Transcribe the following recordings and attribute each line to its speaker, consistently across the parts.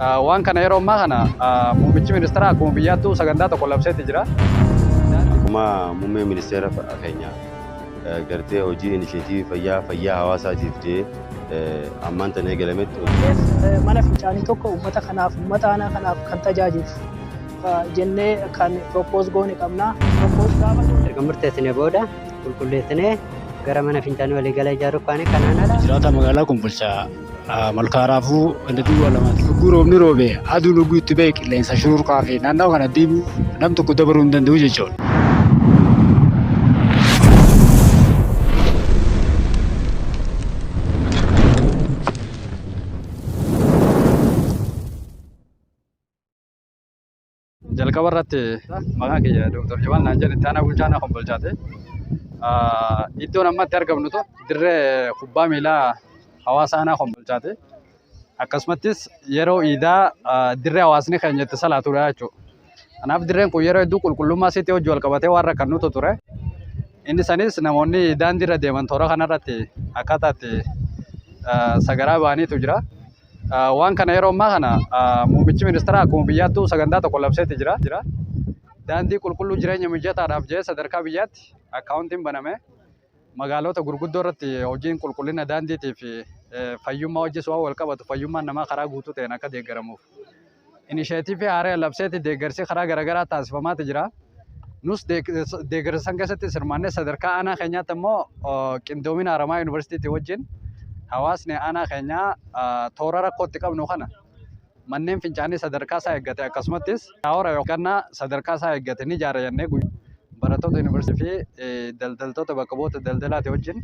Speaker 1: Waan kana yeroo ammaa kana muummichi ministeeraa akkuma biyyaattuu sagantaa tokko labseetti jira.
Speaker 2: Akkuma muummee ministeera keenya gartee hojii inisheetiivii fayyaa hawaasaatiif jedhee ammaan tan eegalametti
Speaker 3: mana fincaanii tokko uummata kanaaf uummata aanaa kanaaf kan tajaajilu jennee kan propose goone qabna.
Speaker 4: Erga murteessinee booda qulqulleessinee gara mana fincaanii waliigala ijaaruuf kaane kanaanadha.
Speaker 5: Jiraata magaalaa kun bulchaa malkaaraafuu ganda duwwaa lamaati. Lubbuu roobni roobee aduu lubbuu itti ba'e qilleensa shururkaa fi naannoo kana deemu nam tokko dabaruu hin danda'u jechuudha.
Speaker 1: Jalqaba irratti maqaan kiyya Dr. Jamal naan jedhe itti aanaa bulchaa Kombolchaati. Iddoon ammatti argamnu dirree kubbaa miilaa hawaasa aanaa Kombolchaati. Akkasumattis yeroo iidaa dirree hawaasni keenya itti salaatudha jechuudha. Kanaaf dirreen kun yeroo hedduu qulqullummaa isiitti hojii wal qabatee waan rakkannutu ture. Inni sanis namoonni daandiirra deeman toora kanarratti akkaataa itti sagaraa ba'aniitu jira. Waan kana yeroo ammaa kana muummichi ministeeraa akkuma biyyaattuu sagantaa tokko labseetti jira. Daandii qulqulluu jireenya mijataadhaaf jedhee sadarkaa biyyaatti akkaawuntiin baname magaalota gurguddoo irratti hojiin qulqullina daandiitii fi fayyummaa hojii waan wal qabatu fayyummaan namaa karaa guutuu ta'een akka deeggaramuuf. Inisheetiivii haaree labseetti deeggarsi karaa garaagaraa taasifamaati jira. Nus deeggarsan keessatti sirmaannee sadarkaa aanaa keenyaatti immoo qindoomina Haramaa Yuunivarsiitii wajjin hawaasni aanaa keenyaa toora rakkootti qabnu kana manneen fincaanii sadarkaa isaa eeggate akkasumattis shaawora yookaan sadarkaa isaa eeggate ni ijaara jennee barattoota yuunivarsiitii fi daldaltoota bakka bu'oota daldalaati wajjin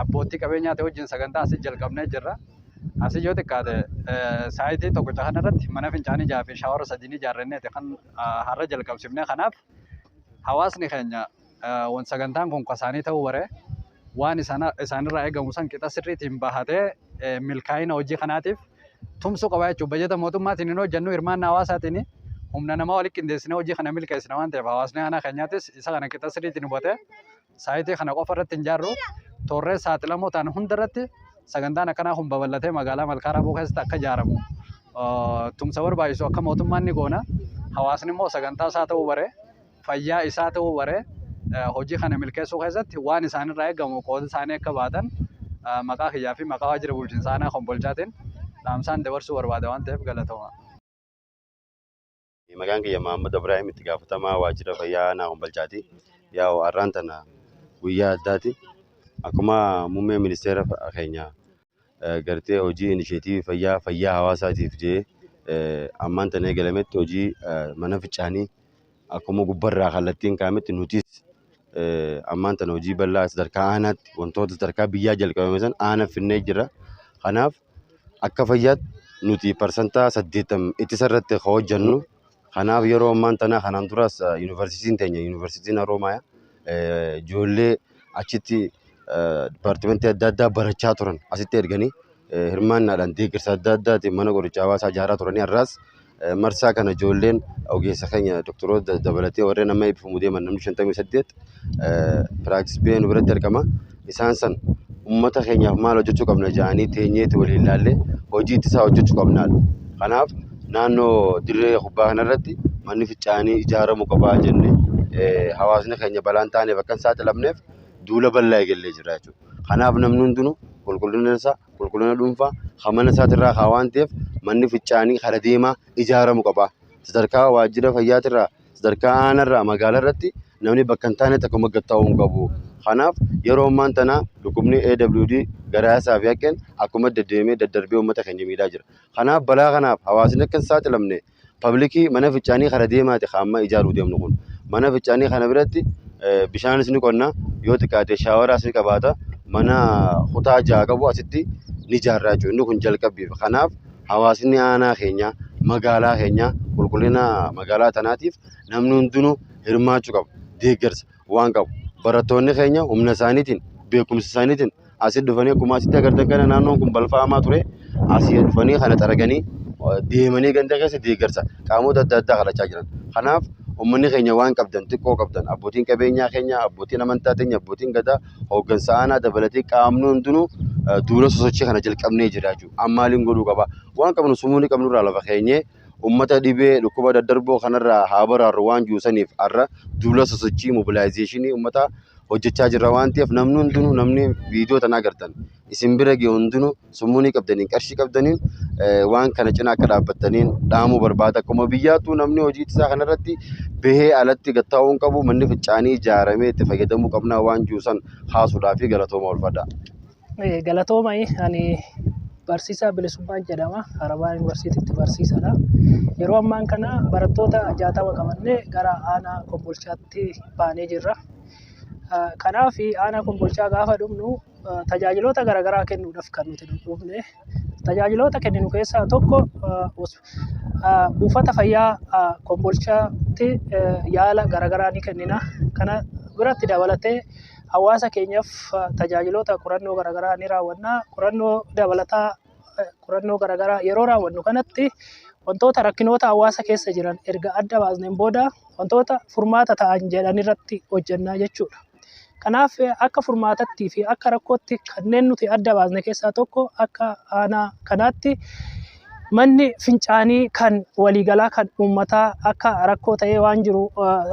Speaker 1: abbootii qabeenyaati wajjin sagantaa asii jalqabnee jirra. Asii yoo xiqqaate saayitii tokko kanarratti mana fincaanii ijaaraa fi shaawora sadii ni ijaarranneeti kan har'a jalqabsifnee. Kanaaf hawaasni keenya sagantaan kun kasaanii ta'uu baree waan isaanirraa eegamu san qixa sirriitiin bahatee milkaa'ina hojii kanaatiif tumsuu qaba jechuudha. Bajeta mootummaatiin hin hojjennu hirmaannaa hawaasaatiin humna namaa walitti qindeessinee hojii kana milkeessina waan ta'eef hawaasni aanaa keenyaattis isa kana qixa sirriitiin hubatee saayitii kana qofa irratti hin ijaarru toorree saaxilamoo ta'an hundarratti sagantaan akkanaa kun babal'atee magaalaa Malkaaraaboo keessatti akka ijaaramu tumsa barbaachisu akka mootummaan ni goona. Hawaasni immoo sagantaa isaa ta'uu baree fayyaa isaa ta'uu baree hojii kana milkeessuu keessatti waan isaanirraa eegamu qooda isaanii akka baatan maqaa kiyyaa fi maqaa waajjira bulchiinsa aanaa Kombolchaatiin dhaamsaan dabarsuu barbaada waan ta'eef galatoomaa.
Speaker 2: Maqaan kiyya Mahammad Ibrahim itti gaafatamaa waajjira fayyaa aanaa Kombolchaati. Yaa'u har'aan tana guyyaa addaati. Akkuma muummee ministeera keenya gartee hojii inisheetiivii fayyaa hawaasaatiif jedhee ammaan tan eegalametti hojii mana fincaanii akkuma gubbarraa kallattiin kaa'ametti nutis ammaan tana hojii bal'aa sadarkaa aanaatti wantoota sadarkaa biyyaa jalqabame san aana finnee jira. Kanaaf akka fayyaatti nuti parsantaa 80 ittisa irratti hojjennu. Kanaaf yeroo ammaan tana kanaan duras yuunivarsiitiin teenya yuunivarsiitiin Haroomayaa ijoollee achitti dipaartimentii adda addaa barachaa turan asitti erganii hirmaannaadhaan deeggarsa adda addaatiin mana qorichaa hawaasaa ijaaraa turanii har'aas marsaa kana ijoolleen ogeessa keenya doktoroota dabalatee warreen amma eebbifamu deeman namni 58 piraaktis bi'een biratti argama. Isaan san uummata keenyaaf maal hojjechuu qabna jedhanii teenyeeti waliin ilaallee hojii ittisaa hojjechuu qabnaadha. Kanaaf naannoo dirree kubbaa kanarratti manni fincaanii ijaaramuu qabaa jennee hawaasni keenya balaan taaneef akka hin saaxilamneef duula bal'aa eegallee jira jechuudha. Kanaaf namni hundinuu qulqullina isaa qulqullina dhuunfaa hamana isaatirraa haa waan ta'eef manni fincaanii kara deemaa ijaaramuu qaba. Sadarkaa waajjira fayyaatirraa sadarkaa aanarraa magaalaa irratti namni bakka hin taanetti akkuma gattaa'uu hin qabu. Kanaaf yeroo ammaan tana dhukkubni AWD garaa isaa fi haqqeen akkuma deddeemee daddarbee uummata keenya miidhaa jira. Kanaaf balaa kanaaf hawaasni akka hin saaxilamne paablikii mana fincaanii kara deemaati hamma ijaaruu deemnu kun. Mana fincaanii kana biratti bishaanis ni qonna yoo xiqqaate shaawaraas ni qabaata. Mana kutaa ja'a qabu asitti ni ijaarraa jechuudha. Inni kun jalqabbiif. Kanaaf hawaasni aanaa keenya magaalaa keenya qulqullina magaalaa tanaatiif namni hundinuu hirmaachuu qaba. Deeggarsa waan qabu. Barattoonni keenya humna isaaniitiin beekumsa isaaniitiin asii dhufanii akkuma asitti agartan kana naannoon kun balfaamaa ture asii dhufanii kana xaraganii deemanii ganda keessa deeggarsa qaamota adda addaa kadhachaa jiran. Kanaaf uummanni keenya waan qabdan xiqqoo qabdan abbootiin qabeenyaa keenya abbootiin amantaa keenya abbootiin gadaa hooggansa aanaa dabalatee qaamni hundinuu duula sosochii kana jalqabnee jira jechuudha. Ammaaliin godhuu qaba. Waan qabnu sumuunii qabnurraa lafa keenyee ummata dhibee dhukkuba daddarboo kanarraa haa baraarru waan juusaniif har'a duula sosochii mobilaayizeeshinii ummata hojjechaa jirra waan ta'eef namni hundinuu namni viidiyoo tanaa agartan isin bira ga'e hundinuu sumuunii qabdaniin qarshii qabdaniin waan kana cinaa akka dhaabbattaniin dhaamuu barbaada. Akkuma biyyaattuu namni hojii isaa kanarratti bahee alatti gattaa'uun qabu manni fincaanii ijaaramee itti fayyadamuu qabnaa waan juusan haasuudhaa fi galatooma ulfaadha.
Speaker 3: Galatooma ani barsiisaa Bilisummaan jedhama. Arabaa Yuunivarsiitiitti barsiisaadha. Yeroo ammaan kana barattoota 60 qabannee gara aanaa Kombolchaatti baanee jirra. Kanaaf aanaa Kombolchaa gaafa dhufnu tajaajiloota garaagaraa kennuudhaaf kan nuti dhufne. Tajaajiloota kenninu keessaa tokko buufata fayyaa Kombolchaatti yaala garaagaraa ni kennina. Kana biratti dabalatee hawaasa keenyaaf tajaajiloota qorannoo garaagaraa ni raawwanna. Qorannoo garaagaraa yeroo raawwannu kanatti wantoota rakkinoota hawaasa keessa jiran erga adda baasneen booda wantoota furmaata ta'an jedhan irratti hojjannaa jechuudha. Kanaaf akka furmaatattii fi akka rakkootti kanneen nuti adda baasne keessaa tokko akka aanaa kanaatti manni fincaanii kan waliigalaa kan uummataa akka rakkoo ta'ee waan jiru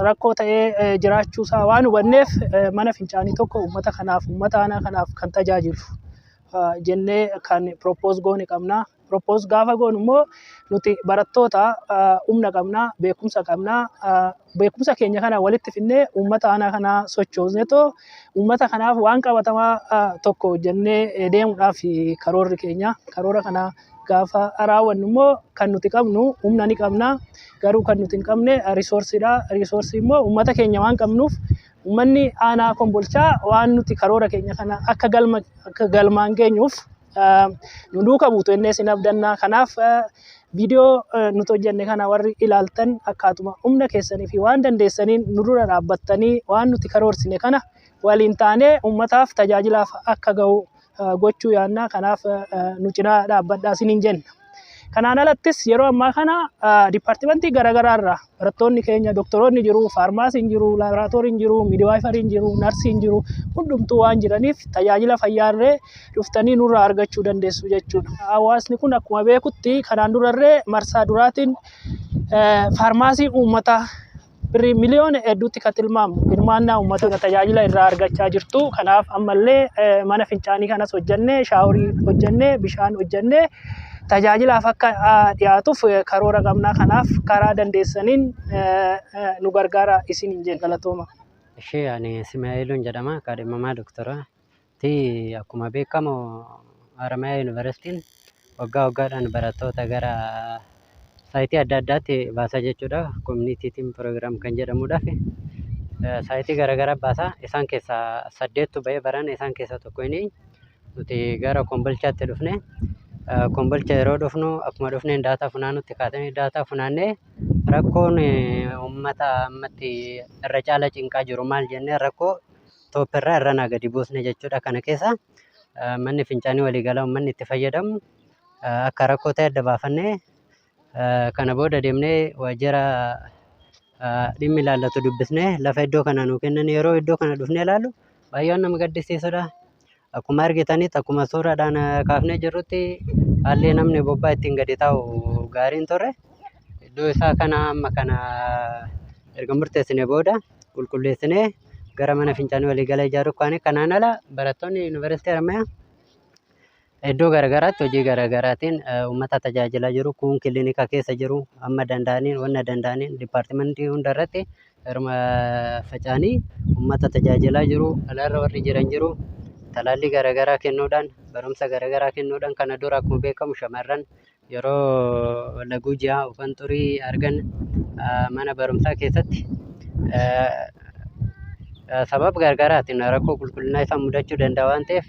Speaker 3: rakkoo ta'ee jiraachuusaa waan hubanneef mana fincaanii tokko uummata kanaaf uummata aanaa kanaaf kan tajaajilu jennee kan propose goone qabna. Propose gaafa goonu immoo nuti barattoota humna qabnaa beekumsa qabnaa beekumsa keenya kana walitti finnee uummata aanaa kanaa sochoosneetoo uummata kanaaf waan qabatamaa tokko jennee deemuudhaaf karoorri keenya karoora kana gaafa raawwannu immoo kan nuti qabnu humna ni qabna garuu kan nuti hin qabne riisoorsiidha. Riisoorsii immoo uummata keenya waan qabnuuf uummanni aanaa Kombolchaa waan nuti karoora keenya kana akka galmaan geenyuuf nu duuka buutu innee sin abdannaa. Kanaaf viidiyoo nuti hojjenne kana warri ilaaltan akkaatuma humna keessanii fi waan dandeessaniin nu dura dhaabbattanii waan nuti karoorsine kana waliin taanee uummataaf tajaajilaaf akka ga'u gochuu yaannaa. Kanaaf nu cinaa dhaabbadhaa isiniin jenna. Kanaan alattis yeroo ammaa kana dipaartimentii garaagaraa irraa barattoonni keenya doktoroonni jiru, faarmaasiin jiru, laaboraatooriin jiru, miidwaayifariin jiru, narsiin jiru hundumtuu waan jiraniif tajaajila fayyaarree dhuftanii nurraa argachuu dandeessu jechuudha. Hawaasni kun akkuma beekutti kanaan durarree marsaa duraatiin faarmaasii uummataa birrii miliyoona hedduutti kan tilmaamu hirmaannaa uummata tajaajila irraa argachaa jirtu. Kanaaf ammallee mana fincaanii kanas hojjennee shaaworii hojjennee bishaan hojjennee tajaajilaaf akka dhiyaatuuf karoora qabnaa. Kanaaf karaa dandeessaniin nu gargaara isiniin jenna. Galatooma.
Speaker 4: Ishee ani Ismaa'iluun jedhama. Kaadhimamaa doktaraati. Akkuma beekamu Haramayaa Yuunivarsiitiin waggaa waggaadhaan barattoota gara saayitii adda addaatti baasaa jechuudha. Koominiitiitiin piroogiraam kan jedhamuudhaaf saayitii garaagaraa baasaa. Isaan keessaa 8tu bahee barana isaan keessaa tokko inni nuti gara Kombolchaatti dhufne. Kombolcha yeroo dhufnu akkuma dhufneen daataa funaanutti kaatanii daataa funaannee rakkoon uummata ammatti irra caala cinqaa jiru maal jennee rakkoo toopirraa irra naa gadi buusne jechuudha. Kana keessa manni fincaanii waliigalaa uummanni itti fayyadamu akka rakkoo ta'e adda baafannee kana booda deemnee waajjira dhimmi ilaallatu dubbisnee lafa iddoo kana nuu kennan yeroo iddoo kana dhufnee ilaallu baay'ee nama gaddisiisudha. Akkuma argitanitti akkuma suuraadhaan kaafnee jirrutti haalli namni bobbaa ittiin gadi taa'u gaariin turre. Iddoo isaa kana amma kana erga murteessine booda qulqulleessinee gara mana fincaanii waliigalaa ijaaruuf kaane. Kanaan ala barattoonni Yuunivarsiitii Haramayaa iddoo garaagaraatti hojii garaagaraatiin uummata tajaajilaa jiru. Kun kilinika keessa jiru amma danda'aniin wanna danda'aniin dipaartimentii hundarratti faca'anii uummata tajaajilaa jiru. Alaarra warri jiran jiru. Talaallii garaagaraa kennuudhaan barumsa garaagaraa kennuudhaan kana dura akkuma beekamu shamarran yeroo laguu ji'a ufan xurii argan mana barumsaa keessatti sababa garaagaraatiin rakkoo qulqullinaa isaa mudachuu danda'a waan ta'eef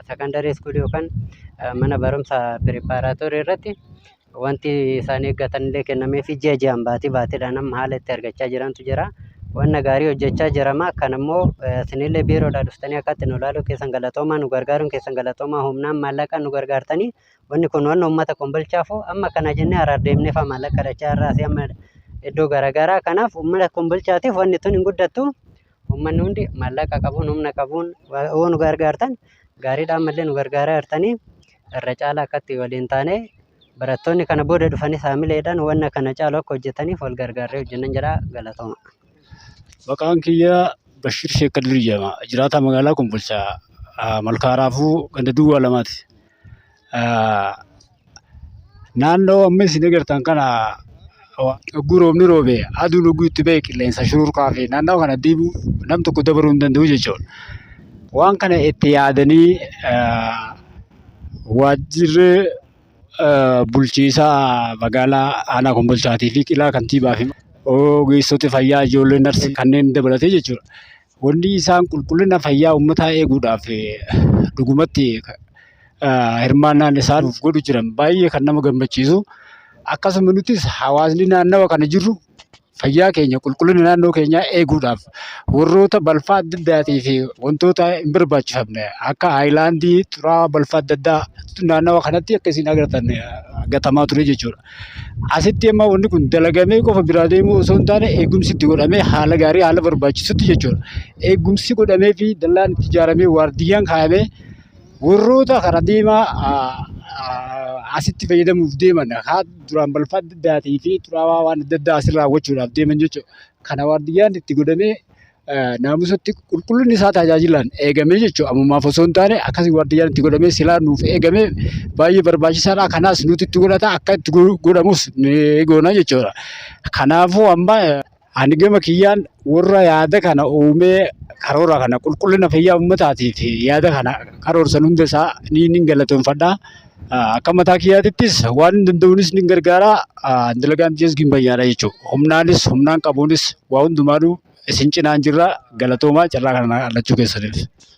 Speaker 4: sekondarii iskuulii yookaan mana barumsa piripaaraatoorii irratti wanti isaan eeggatan illee kennamee fi ji'a ji'aan baatiidhaan amma haala itti argachaa jirantu jira. Wanna gaarii hojjechaa jirama. Kan immoo isinillee biiroodhaa dhuftanii akkatti nu ilaaluu keessan galatoomaa nu gargaaruun keessan galatoomaa humnaan maallaqaan nu gargaartanii wanni kun wanna uummata Kombolchaafuu amma kana jennee Harar deemnee fa maallaqa dachaa irraasii amma iddoo garaagaraa. Kanaaf uummata Kombolchaatiif wanni tun hin guddattu. Uummanni hundi maallaqa qabuun humna qabuun yoo nu gargaartan gaariidhaan mallee nu gargaaraa jirtanii irra caalaa akkatti waliin taane barattoonni kana booda dhufanii saamileedhaan wanna kana caalu akka hojjetaniif wal gargaarree hojjennan jedha galatooma.
Speaker 5: Maqaan kiyya Bashir Sheek Kadir jedhama. Jiraataa magaalaa Kombolchaa Malkaa Raafuu ganda duwwaa lamaati. Naannoo amma isin agartan kana yogguu roobni roobe aduun yogguu itti ba'e qilleensa shururkaa fi naannoo kana deemuu nam tokko dabaruu hin danda'u jechuudha. Waan kana itti yaadanii waajjirri bulchiisaa magaalaa aanaa Kombolchaatii fi qilaa kantiibaa fi ogeessota fayyaa ijoollee narsii kanneen dabalatee jechuudha. Wanni isaan qulqullina fayyaa uummataa eeguudhaaf dhugumatti hirmaannaan isaan godhu jiran baay'ee kan nama gammachiisu. Akkasuma nutis hawaasni naannawa kana jirru fayyaa keenya qulqullina naannoo keenyaa eeguudhaaf warroota balfaa adda addaatii fi wantoota hin barbaachifamne akka haayilaandii xuraawaa balfaa adda addaa naannawa kanatti akka isin agartan gatamaa ture jechuudha. Asitti amma wanni kun dalagamee qofa biraa deemuu osoo hin taane eegumsi itti godhamee haala gaarii haala barbaachisutti jechuudha. Eegumsi godhamee fi dallaan itti ijaaramee waardiyyaan kaa'amee warroota kana deemaa asitti fayyadamuuf deeman haa duraan balfaa adda addaatii fi xuraawaa waan adda addaa asirraa raawwachuudhaaf deeman jechuudha. Kana waardiyyaan itti godhamee naamusatti qulqullinni isaa tajaajilaan eegamee jechuudha. Ammummaaf osoo hin taane akkasii waardiyyaan itti godhamee silaa nuuf eegamee baay'ee barbaachisaadha. Kanaas nuti itti godhata akka itti godhamus ni goona jechuudha. Kanaafuu amma ani gama kiyyaan warra yaada kana uumee karoora kana qulqullina fayyaa uummataatiif yaada kana karoorsan hunda isaa ni galatoomfadha. Akka mataa kiyyaatittis waan danda'uunis ni gargaara. Dalagaan biyyaas gimbayyaadha jechuudha. Humnaanis humnaan qabuunis waa hundumaanuu isin cinaan jirra galatoomaa carraa kana argachuu keessaniif.